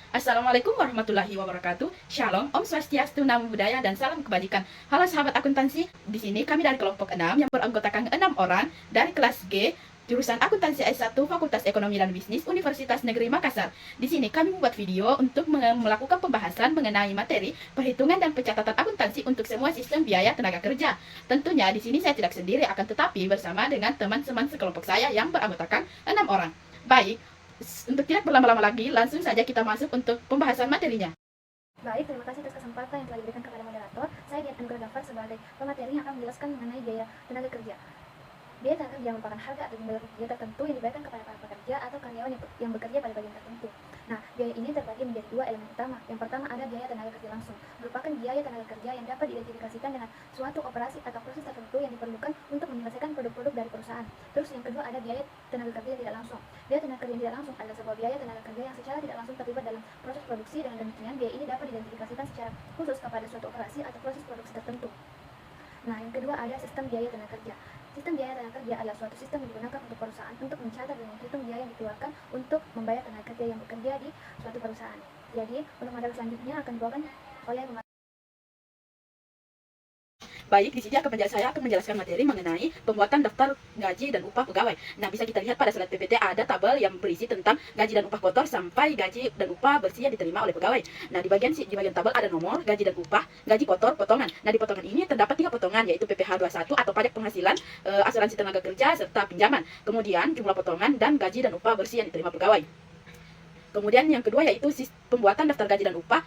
Assalamualaikum warahmatullahi wabarakatuh. Shalom, Om Swastiastu, Namo Buddhaya, dan salam kebajikan. Halo sahabat akuntansi, di sini kami dari kelompok 6 yang beranggotakan 6 orang dari kelas G, jurusan Akuntansi S1, Fakultas Ekonomi dan Bisnis, Universitas Negeri Makassar. Di sini kami membuat video untuk melakukan pembahasan mengenai materi perhitungan dan pencatatan akuntansi untuk semua sistem biaya tenaga kerja. Tentunya di sini saya tidak sendiri, akan tetapi bersama dengan teman-teman sekelompok saya yang beranggotakan 6 orang. Baik, untuk tidak berlama-lama lagi, langsung saja kita masuk untuk pembahasan materinya. Baik, terima kasih atas kesempatan yang telah diberikan kepada moderator. Saya Dian Anugrah Gafar sebagai pemateri yang akan menjelaskan mengenai biaya tenaga kerja. Biaya tenaga kerja merupakan harga atau biaya kerja tertentu yang dibayarkan kepada para pekerja atau karyawan yang bekerja pada bagian tertentu. Nah, biaya ini terbagi menjadi dua elemen utama. Yang pertama ada biaya tenaga kerja langsung, merupakan biaya tenaga kerja yang dapat diidentifikasikan dengan suatu operasi atau proses tertentu yang diperlukan untuk menyelesaikan produk-produk dari perusahaan. Terus yang kedua ada biaya tenaga kerja yang tidak langsung. Biaya tenaga kerja yang tidak langsung adalah sebuah biaya tenaga kerja yang secara tidak langsung terlibat dalam proses produksi. Dengan demikian, biaya ini dapat diidentifikasikan secara khusus kepada suatu operasi atau proses produksi tertentu. Nah, yang kedua ada sistem biaya tenaga kerja. Sistem biaya tenaga kerja adalah suatu sistem yang digunakan untuk perusahaan untuk mencatat dan menghitung biaya yang dikeluarkan untuk membayar tenaga kerja yang bekerja di suatu perusahaan. Jadi, untuk materi selanjutnya akan dibawakan oleh Baik, di sini saya akan menjelaskan materi mengenai pembuatan daftar gaji dan upah pegawai. Nah, bisa kita lihat pada slide PPT ada tabel yang berisi tentang gaji dan upah kotor sampai gaji dan upah bersih yang diterima oleh pegawai. Nah, di bagian tabel ada nomor gaji dan upah, gaji kotor, potongan. Nah, di potongan ini terdapat 3 potongan, yaitu PPh 21 atau pajak penghasilan, asuransi tenaga kerja, serta pinjaman. Kemudian jumlah potongan dan gaji dan upah bersih yang diterima pegawai. Kemudian yang kedua yaitu pembuatan daftar gaji dan upah.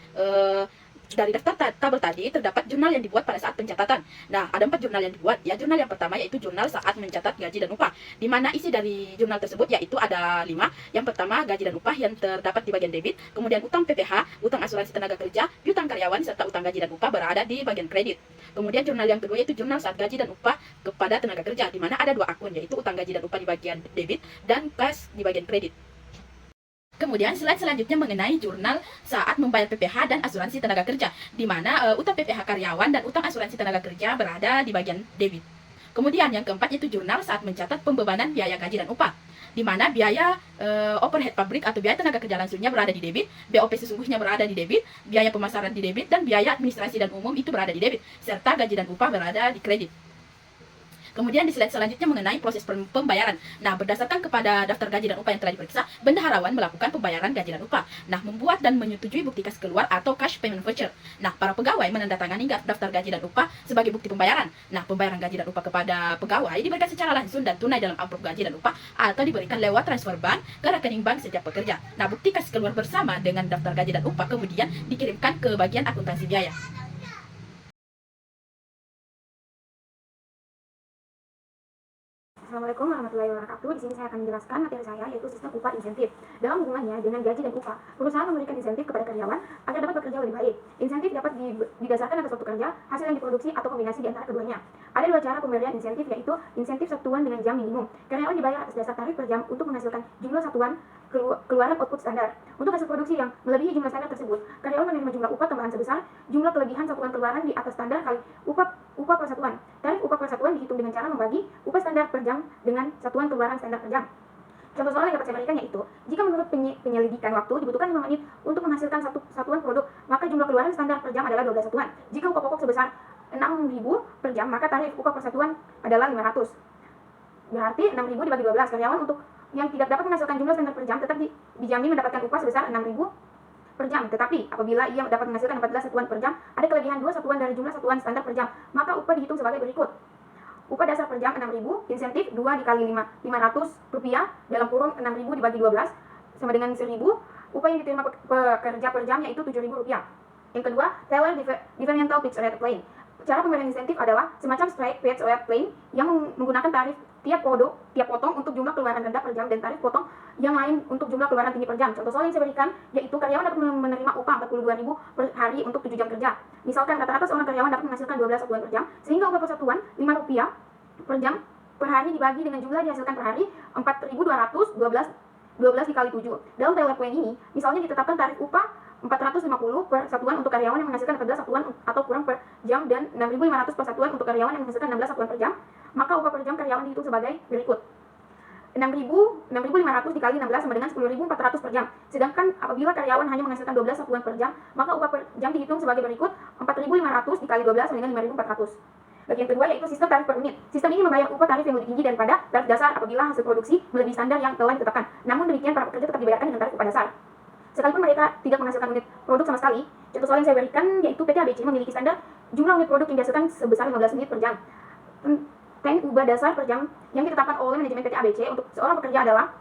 Dari daftar tabel tadi terdapat jurnal yang dibuat pada saat pencatatan. Nah, ada 4 jurnal yang dibuat. Ya, jurnal yang pertama yaitu jurnal saat mencatat gaji dan upah. Di mana isi dari jurnal tersebut yaitu ada 5. Yang pertama gaji dan upah yang terdapat di bagian debit, kemudian utang PPh, utang asuransi tenaga kerja, piutang karyawan serta utang gaji dan upah berada di bagian kredit. Kemudian jurnal yang kedua yaitu jurnal saat gaji dan upah kepada tenaga kerja, di mana ada 2 akun yaitu utang gaji dan upah di bagian debit dan kas di bagian kredit. Kemudian slide selanjutnya mengenai jurnal saat membayar PPh dan asuransi tenaga kerja, di mana utang PPh karyawan dan utang asuransi tenaga kerja berada di bagian debit. Kemudian yang keempat yaitu jurnal saat mencatat pembebanan biaya gaji dan upah, di mana biaya overhead pabrik atau biaya tenaga kerja langsungnya berada di debit, BOP sesungguhnya berada di debit, biaya pemasaran di debit, dan biaya administrasi dan umum itu berada di debit, serta gaji dan upah berada di kredit. Kemudian di slide selanjutnya mengenai proses pembayaran. Nah, berdasarkan kepada daftar gaji dan upah yang telah diperiksa, bendaharawan melakukan pembayaran gaji dan upah. Nah, membuat dan menyetujui bukti kas keluar atau cash payment voucher. Nah, para pegawai menandatangani daftar gaji dan upah sebagai bukti pembayaran. Nah, pembayaran gaji dan upah kepada pegawai diberikan secara langsung dan tunai dalam amplop gaji dan upah atau diberikan lewat transfer bank ke rekening bank setiap pekerja. Nah, bukti kas keluar bersama dengan daftar gaji dan upah kemudian dikirimkan ke bagian akuntansi biaya. Assalamualaikum warahmatullahi wabarakatuh. Di sini saya akan menjelaskan materi saya yaitu sistem upah insentif. Dalam hubungannya dengan gaji dan upah, perusahaan memberikan insentif kepada karyawan agar dapat bekerja lebih baik. Insentif dapat didasarkan atas waktu kerja, hasil yang diproduksi atau kombinasi di antara keduanya. Ada 2 cara pemberian insentif yaitu insentif satuan dengan jam minimum. Karyawan dibayar atas dasar tarif per jam untuk menghasilkan jumlah satuan keluaran output standar. Untuk hasil produksi yang melebihi jumlah standar tersebut, karyawan menerima jumlah upah tambahan sebesar jumlah kelebihan satuan keluaran di atas standar kali upah per satuan. Tarif upah per satuan dihitung dengan cara membagi upah standar per jam dengan satuan keluaran standar per jam. Contoh soal yang dapat saya berikan yaitu, jika menurut penyelidikan waktu dibutuhkan 5 menit untuk menghasilkan satu satuan produk, maka jumlah keluaran standar per jam adalah 12 satuan. Jika upah pokok sebesar 6.000 per jam, maka tarif upah per satuan adalah 500. Berarti 6.000 dibagi 12, karyawan untuk yang tidak dapat menghasilkan jumlah standar per jam tetap dijamin mendapatkan upah sebesar 6.000 per jam. Tetapi apabila ia dapat menghasilkan 14 satuan per jam, ada kelebihan 2 satuan dari jumlah satuan standar per jam, maka upah dihitung sebagai berikut. Upah dasar per jam 6.000, insentif 2 dikali 500 rupiah, dalam kurung 6.000 dibagi 12 sama dengan 1.000. Upah yang diterima pekerja per jam yaitu 7.000 rupiah. Yang kedua, Taylor Differential Fixed Rate Plan. Cara pemberian insentif adalah semacam straight fixed rate plan yang menggunakan tarif tiap potong untuk jumlah keluaran rendah per jam dan tarif potong yang lain untuk jumlah keluaran tinggi per jam. Contoh soal yang saya berikan yaitu karyawan dapat menerima upah 42.000 per hari untuk 7 jam kerja. Misalkan rata-rata seorang karyawan dapat menghasilkan 12 satuan per jam, sehingga upah per satuan 5 rupiah per jam per hari dibagi dengan jumlah dihasilkan per hari 4.200, 12 dikali 7. Dalam Taylor Plan ini, misalnya ditetapkan tarif upah 450 per satuan untuk karyawan yang menghasilkan 14 satuan atau kurang per jam dan 6.500 per satuan untuk karyawan yang menghasilkan 16 satuan per jam, maka upah per jam karyawan dihitung sebagai berikut. 6.500 dikali 16 sama dengan 10.400 per jam. Sedangkan apabila karyawan hanya menghasilkan 12 satuan per jam, maka upah per jam dihitung sebagai berikut: 4.500 dikali 12 sama dengan 5.400. Bagian kedua yaitu sistem tarif per unit. Sistem ini membayar upah tarif yang lebih tinggi daripada tarif dasar apabila hasil produksi melebihi standar yang telah ditetapkan. Namun demikian, para pekerja tetap dibayarkan dengan tarif upah dasar. Sekalipun mereka tidak menghasilkan unit produk sama sekali. Contoh soal yang saya berikan yaitu PT ABC memiliki standar jumlah unit produk yang dihasilkan sebesar 15 unit per jam. Upah dasar per jam yang ditetapkan oleh manajemen PT ABC untuk seorang pekerja adalah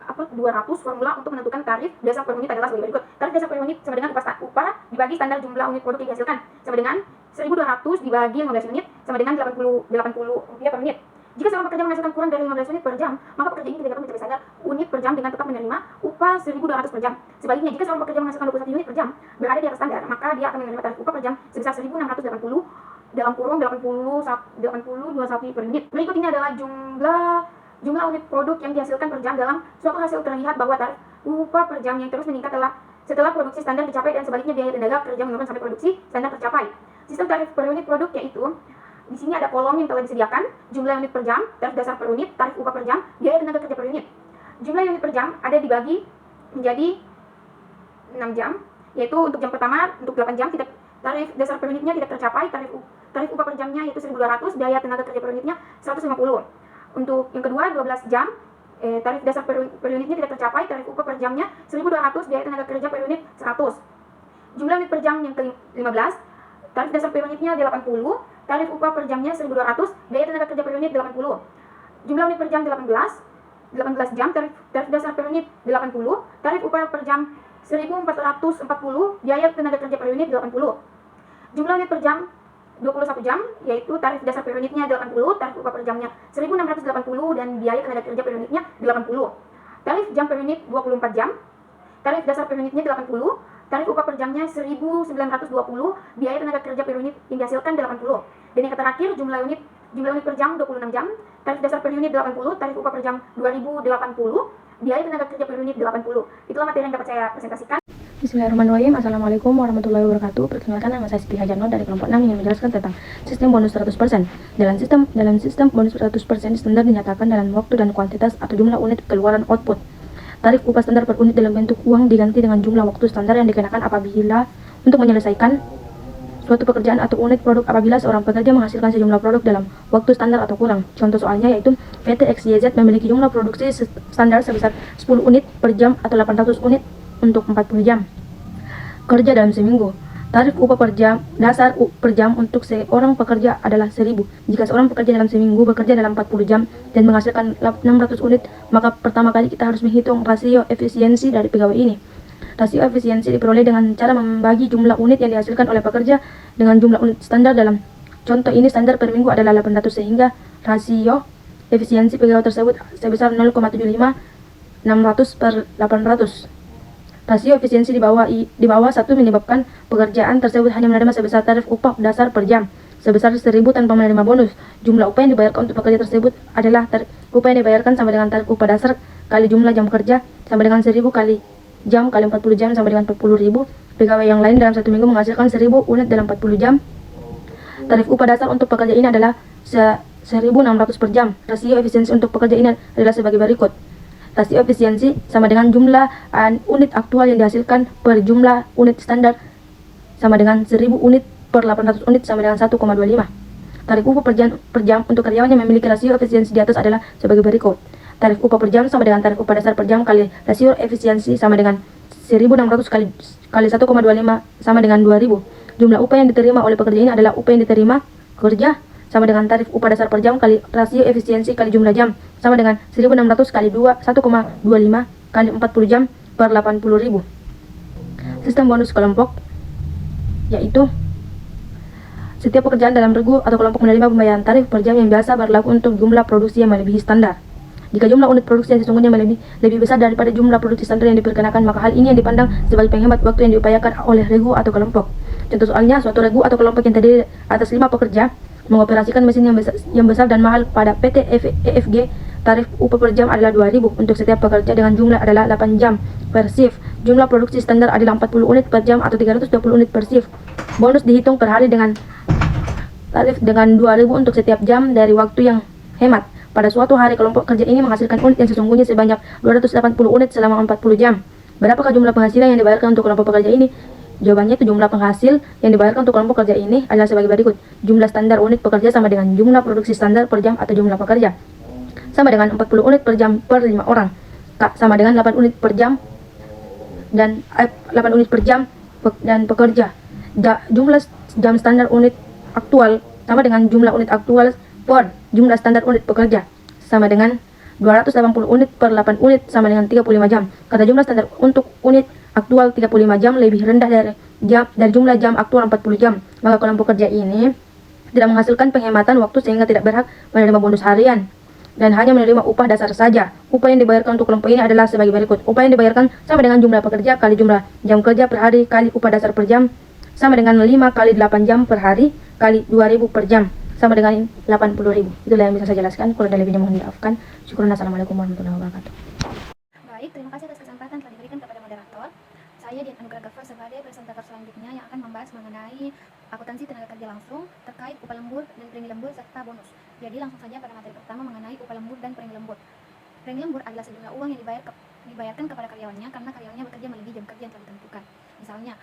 200. Formula untuk menentukan tarif dasar per unit adalah sebagai berikut. Tarif dasar per unit sama dengan upah dibagi standar jumlah unit produk yang dihasilkan, sama dengan 1.200 dibagi 15 unit sama dengan 80 rupiah per unit. Jika seorang pekerja menghasilkan kurang dari 15 unit per jam, maka pekerja ini tidak dapat mencapai standar unit per jam dengan tetap menerima upah 1.200 per jam. Sebaliknya, jika seorang pekerja menghasilkan 21 unit per jam berada di atas standar, maka dia akan menerima tarif upah per jam sebesar 1.680 dalam kurung 80 sapi per unit. Berikut ini adalah jumlah unit produk yang dihasilkan per jam. Dalam suatu hasil terlihat bahwa tarif upah per jam yang terus meningkat setelah produksi standar dicapai, dan sebaliknya biaya tenaga kerja menurun sampai produksi standar tercapai. Sistem tarif per unit produk yaitu di sini ada kolom yang telah disediakan: jumlah unit per jam, tarif dasar per unit, tarif upah per jam, biaya tenaga kerja per unit. Jumlah unit per jam ada dibagi menjadi 6 jam, yaitu untuk jam pertama untuk 8 jam tidak tarif dasar per unitnya tidak tercapai, tarif upah per jamnya yaitu 1.200, biaya tenaga kerja per unitnya 150. Untuk yang kedua 12 jam, tarif dasar per unitnya tidak tercapai, tarif upah per jamnya 1.200, biaya tenaga kerja per unit 100. Jumlah unit per jam yang ke-15, tarif dasar per unitnya 80, tarif upah per jamnya 1.200, biaya tenaga kerja per unit 80. Jumlah unit per jam 18 jam, tarif dasar per unit 80, tarif upah per jam 1.440, biaya tenaga kerja per unit 80. Jumlah unit per jam 21 jam, yaitu tarif dasar per unitnya 80, tarif upah per jamnya 1.680, dan biaya tenaga kerja per unitnya 80. Tarif jam per unit 24 jam, tarif dasar per unitnya 80, tarif upah per jamnya 1.920, biaya tenaga kerja per unit yang dihasilkan 80. Dan yang terakhir jumlah unit per jam 26 jam, tarif dasar per unit 80, tarif upah per jam 2.080, biaya tenaga kerja per unit 80. Itulah materi yang dapat saya presentasikan. Bismillahirrahmanirrahim. Assalamualaikum warahmatullahi wabarakatuh. Perkenalkan, nama saya Siti Hajarno dari kelompok 6 yang menjelaskan tentang sistem bonus 100%. Dalam sistem bonus 100%, standar dinyatakan dalam waktu dan kuantitas atau jumlah unit keluaran output. Tarif upah standar per unit dalam bentuk uang diganti dengan jumlah waktu standar yang dikenakan apabila untuk menyelesaikan suatu pekerjaan atau unit produk apabila seorang pekerja menghasilkan sejumlah produk dalam waktu standar atau kurang. Contoh soalnya yaitu PT XYZ memiliki jumlah produksi standar sebesar 10 unit per jam atau 800 unit untuk 40 jam kerja dalam seminggu. Tarif upah per jam dasar per jam untuk seorang pekerja adalah 1.000. Jika seorang pekerja dalam seminggu bekerja dalam 40 jam dan menghasilkan 600 unit, maka pertama kali kita harus menghitung rasio efisiensi dari pegawai ini. Rasio efisiensi diperoleh dengan cara membagi jumlah unit yang dihasilkan oleh pekerja dengan jumlah unit standar. Dalam contoh ini standar per minggu adalah 800, sehingga rasio efisiensi pegawai tersebut sebesar 0,75 600 per 800. Rasio efisiensi di bawah 1 menyebabkan pekerjaan tersebut hanya menerima sebesar tarif upah dasar per jam sebesar 1.000 tanpa menerima bonus. Jumlah upah yang dibayarkan untuk pekerja tersebut adalah tarif upah yang dibayarkan sama dengan tarif upah dasar kali jumlah jam kerja sama dengan 1.000 kali jam kali 40 jam sama dengan 40.000. Pegawai yang lain dalam satu minggu menghasilkan 1.000 unit dalam 40 jam. Tarif upah dasar untuk pekerja ini adalah 1.600 per jam. Rasio efisiensi untuk pekerja ini adalah sebagai berikut. Rasio efisiensi sama dengan jumlah unit aktual yang dihasilkan per jumlah unit standar sama dengan 1.000 unit per 800 unit sama dengan 1,25. Tarif upah per jam untuk karyawan yang memiliki rasio efisiensi di atas adalah sebagai berikut. Tarif upah per jam sama dengan tarif upah dasar per jam kali rasio efisiensi sama dengan 1.600 kali 1,25 sama dengan 2.000. Jumlah upah yang diterima oleh pekerja ini adalah upah yang diterima kerja sama dengan tarif upah dasar per jam kali rasio efisiensi kali jumlah jam sama dengan 1.600 kali 1,25 kali 40 jam per 80.000. Sistem bonus kelompok yaitu setiap pekerjaan dalam regu atau kelompok menerima pembayaran tarif per jam yang biasa berlaku untuk jumlah produksi yang melebihi standar. Jika jumlah unit produksi yang sesungguhnya lebih besar daripada jumlah produksi standar yang diperkenakan, maka hal ini yang dipandang sebagai penghemat waktu yang diupayakan oleh regu atau kelompok. Contoh soalnya, suatu regu atau kelompok yang terdiri atas 5 pekerja mengoperasikan mesin yang besar dan mahal pada PT EFG. Tarif upah per jam adalah 2.000 untuk setiap pekerja dengan jumlah adalah 8 jam per shift. Jumlah produksi standar adalah 40 unit per jam atau 320 unit per shift. Bonus dihitung per hari dengan tarif dengan 2.000 untuk setiap jam dari waktu yang hemat. Pada suatu hari, kelompok kerja ini menghasilkan unit yang sesungguhnya sebanyak 280 unit selama 40 jam. Berapakah jumlah penghasilan yang dibayarkan untuk kelompok pekerja ini? Jawabannya itu jumlah penghasil yang dibayarkan untuk kelompok kerja ini adalah sebagai berikut. Jumlah standar unit pekerja sama dengan jumlah produksi standar per jam atau jumlah pekerja. Sama dengan 40 unit per jam per 5 orang. Sama dengan 8 unit per jam dan 8 unit per jam dan pekerja. Jumlah jam standar unit aktual sama dengan jumlah unit aktual per jumlah standar unit pekerja. Sama dengan 280 unit per 8 unit sama dengan 35 jam. Kata jumlah standar untuk unit aktual 35 jam lebih rendah dari jumlah jam aktual 40 jam. Maka kelompok kerja ini tidak menghasilkan penghematan waktu sehingga tidak berhak menerima bonus harian dan hanya menerima upah dasar saja. Upah yang dibayarkan untuk kelompok ini adalah sebagai berikut. Upah yang dibayarkan sama dengan jumlah pekerja kali jumlah jam kerja per hari kali upah dasar per jam sama dengan 5 kali 8 jam per hari kali 2.000 per jam sama dengan 80.000. Itulah yang bisa saya jelaskan. Kalau ada lebihnya mohon dimaafkan. Syukuran. Assalamualaikum warahmatullahi wabarakatuh. Baik, terima kasih atas kesempatan telah diberikan kepada moderator. Saya Dian Anugrah Gafar sebagai presentator selanjutnya yang akan membahas mengenai akuntansi tenaga kerja langsung terkait upah lembur dan premi lembur serta bonus. Jadi langsung saja pada materi pertama mengenai upah lembur dan premi lembur. Premi lembur adalah sejumlah uang yang dibayarkan kepada karyawannya karena karyawannya bekerja melebihi jam kerja yang telah ditentukan. Misalnya,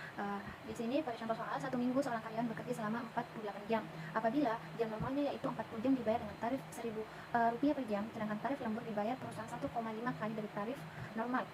di sini pada contoh soal, 1 minggu seorang karyawan bekerja selama 48 jam. Apabila jam normalnya yaitu 40 jam dibayar dengan tarif Rp1.000 per jam, sedangkan tarif lembur dibayar perusahaan 1,5 kali dari tarif normal.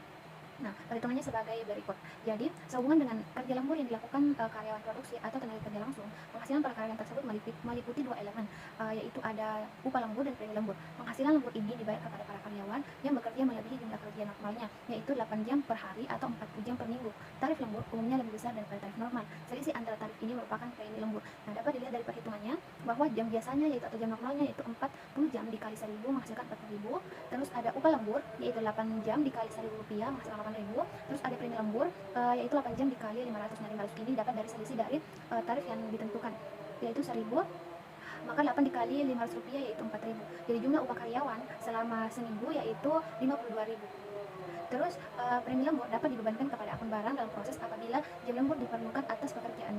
Nah, perhitungannya sebagai berikut. Jadi, sehubungan dengan kerja lembur yang dilakukan karyawan produksi atau tenaga kerja langsung, penghasilan para karyawan tersebut meliputi 2 elemen, yaitu ada upah lembur dan premi lembur. Penghasilan lembur ini dibayar kepada para karyawan yang bekerja melebihi jumlah kerja normalnya, yaitu 8 jam per hari atau 40 jam per minggu. Tarif lembur umumnya lebih besar daripada tarif normal. Selisih antara tarif ini merupakan premi lembur. Nah, dapat dilihat dari perhitungannya bahwa jam biasanya yaitu atau jam normalnya yaitu 40 jam dikali 1.000 menghasilkan 40.000. Terus ada upah lembur yaitu 8 jam dikali Rp1.000 menghasilkan 8.000. Terus ada premi lembur yaitu 8 jam dikali 500. Nah, 500 ini dapat dari selisih dari tarif yang ditentukan yaitu 1.000. Maka 8 dikali Rp500 yaitu 4.000. Jadi jumlah upah karyawan selama seminggu yaitu 52.000. Terus premi lembur dapat dibebankan kepada akun barang dalam proses apabila jam lembur diperlukan atas pekerjaan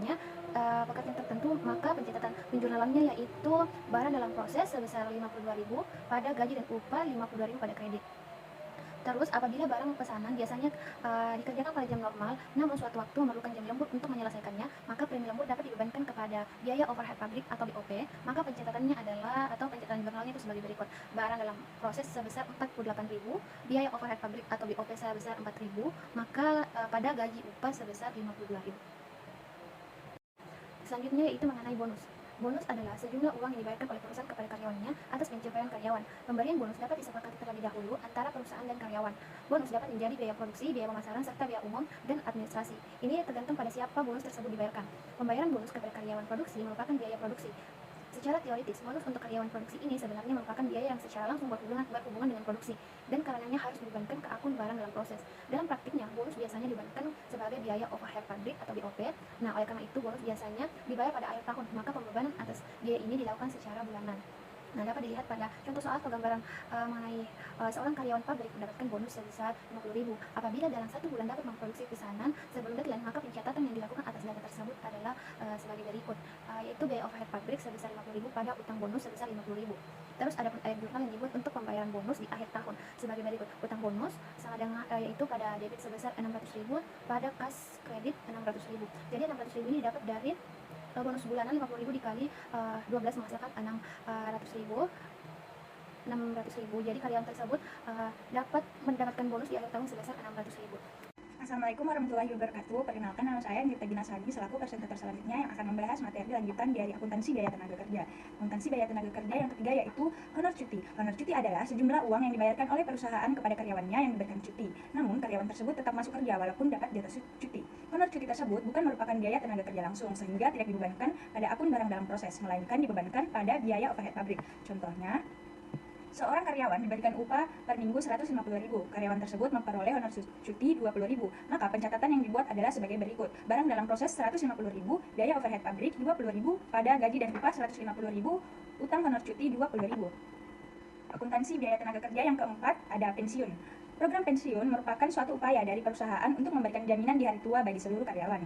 tertentu, maka pencatatan penjurnalannya yaitu barang dalam proses sebesar 52.000 pada gaji dan upah 52.000 pada kredit. Terus apabila barang pesanan biasanya dikerjakan pada jam normal, namun suatu waktu memerlukan jam lembur untuk menyelesaikannya, maka premi lembur dapat dibebankan kepada biaya overhead pabrik atau BOP. Maka pencatatannya adalah atau pencatatan jurnalnya itu sebagai berikut. Barang dalam proses sebesar 48.000, biaya overhead pabrik atau BOP sebesar 4.000, maka pada gaji upah sebesar 52.000. Selanjutnya yaitu mengenai bonus. Bonus adalah sejumlah uang yang dibayarkan oleh perusahaan kepada karyawannya atas pencapaian karyawan. Pemberian bonus dapat disepakati terlebih dahulu antara perusahaan dan karyawan. Bonus dapat menjadi biaya produksi, biaya pemasaran, serta biaya umum dan administrasi. Ini tergantung pada siapa bonus tersebut dibayarkan. Pembayaran bonus kepada karyawan produksi merupakan biaya produksi. Secara teoritis, bonus untuk karyawan produksi ini sebenarnya merupakan biaya yang secara langsung berhubungan dengan produksi dan karenanya harus dibebankan ke akun barang dalam proses. Dalam praktiknya, bonus biasanya dibebankan sebagai biaya overhead pabrik atau BOP. Nah, oleh karena itu bonus biasanya dibayar pada akhir tahun, maka pembebanan atas biaya ini dilakukan secara bulanan. Nah, dapat dilihat pada contoh soal penggambaran mengenai seorang karyawan pabrik mendapatkan bonus sebesar 50.000. Apabila dalam 1 bulan dapat memproduksi pesanan sebelum deadline, maka pencatatan yang dilakukan atas data tersebut adalah sebagai berikut, yaitu biaya overhead pabrik sebesar 50.000 pada utang bonus sebesar 50.000. Terus ada air jurnal yang dibuat untuk pembayaran bonus di akhir tahun sebagai berikut. Utang bonus sama dengan yaitu pada debit sebesar 600.000, pada kas kredit 600.000. Jadi 600.000 ini dapat dari bonus bulanan 50.000 dikali 12 menghasilkan 600.000. Jadi karyawan tersebut dapat mendapatkan bonus di akhir tahun sebesar 600.000. Assalamualaikum warahmatullahi wabarakatuh. Perkenalkan, nama saya Nirta Gina Sagi selaku presentator selanjutnya yang akan membahas materi lanjutan dari akuntansi biaya tenaga kerja. Akuntansi biaya tenaga kerja yang ketiga yaitu honor cuti. Honor cuti adalah sejumlah uang yang dibayarkan oleh perusahaan kepada karyawannya yang diberikan cuti. Namun karyawan tersebut tetap masuk kerja walaupun dapat jatah cuti. Honor cuti tersebut bukan merupakan biaya tenaga kerja langsung sehingga tidak dibebankan pada akun barang dalam proses, melainkan dibebankan pada biaya overhead pabrik. Contohnya, seorang karyawan diberikan upah per minggu 150.000. Karyawan tersebut memperoleh honor cuti 20.000. Maka pencatatan yang dibuat adalah sebagai berikut. Barang dalam proses 150.000, biaya overhead pabrik 20.000 pada gaji dan upah 150.000, utang honor cuti 20.000. Akuntansi biaya tenaga kerja yang keempat ada pensiun. Program pensiun merupakan suatu upaya dari perusahaan untuk memberikan jaminan di hari tua bagi seluruh karyawan.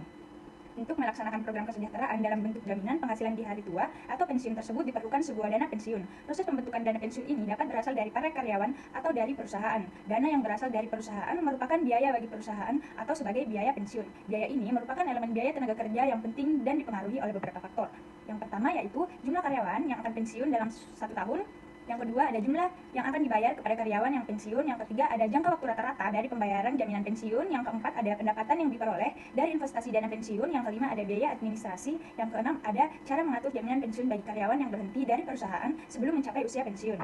Untuk melaksanakan program kesejahteraan dalam bentuk jaminan penghasilan di hari tua atau pensiun tersebut diperlukan sebuah dana pensiun. Proses pembentukan dana pensiun ini dapat berasal dari para karyawan atau dari perusahaan. Dana yang berasal dari perusahaan merupakan biaya bagi perusahaan atau sebagai biaya pensiun. Biaya ini merupakan elemen biaya tenaga kerja yang penting dan dipengaruhi oleh beberapa faktor. Yang pertama yaitu jumlah karyawan yang akan pensiun dalam 1 tahun. Yang kedua, ada jumlah yang akan dibayar kepada karyawan yang pensiun. Yang ketiga, ada jangka waktu rata-rata dari pembayaran jaminan pensiun. Yang keempat, ada pendapatan yang diperoleh dari investasi dana pensiun. Yang kelima, ada biaya administrasi. Yang keenam, ada cara mengatur jaminan pensiun bagi karyawan yang berhenti dari perusahaan sebelum mencapai usia pensiun.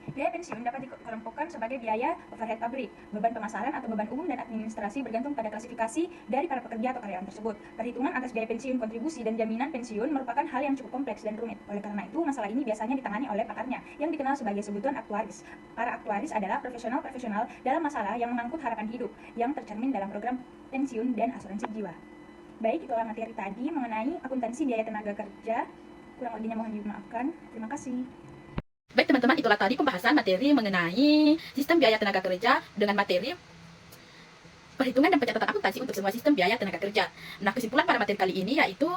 Biaya pensiun dapat dikelompokkan sebagai biaya overhead pabrik, beban pemasaran atau beban umum dan administrasi bergantung pada klasifikasi dari para pekerja atau karyawan tersebut. Perhitungan atas biaya pensiun, kontribusi, dan jaminan pensiun merupakan hal yang cukup kompleks dan rumit. Oleh karena itu, masalah ini biasanya ditangani oleh pakarnya, yang dikenal sebagai sebutan aktuaris. Para aktuaris adalah profesional-profesional dalam masalah yang mengangkut harapan hidup, yang tercermin dalam program pensiun dan asuransi jiwa. Baik, itulah materi tadi mengenai akuntansi biaya tenaga kerja. Kurang lebihnya mohon dimaafkan. Terima kasih. Baik teman-teman, itulah tadi pembahasan materi mengenai sistem biaya tenaga kerja dengan materi perhitungan dan pencatatan akuntansi untuk semua sistem biaya tenaga kerja. Nah, kesimpulan pada materi kali ini yaitu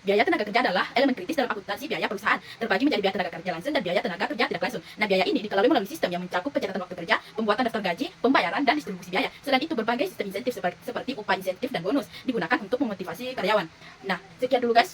biaya tenaga kerja adalah elemen kritis dalam akuntansi biaya perusahaan, terbagi menjadi biaya tenaga kerja langsung dan biaya tenaga kerja tidak langsung. Nah, biaya ini dikelola melalui sistem yang mencakup pencatatan waktu kerja, pembuatan daftar gaji, pembayaran, dan distribusi biaya. Selain itu, berbagai sistem insentif seperti upah insentif dan bonus digunakan untuk memotivasi karyawan. Nah, sekian dulu guys